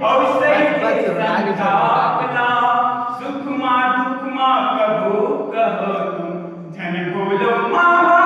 हौसई बस, आगे चलो, संतापना सुख मा दुख मा कहो कहो तुम झन बोलो माँ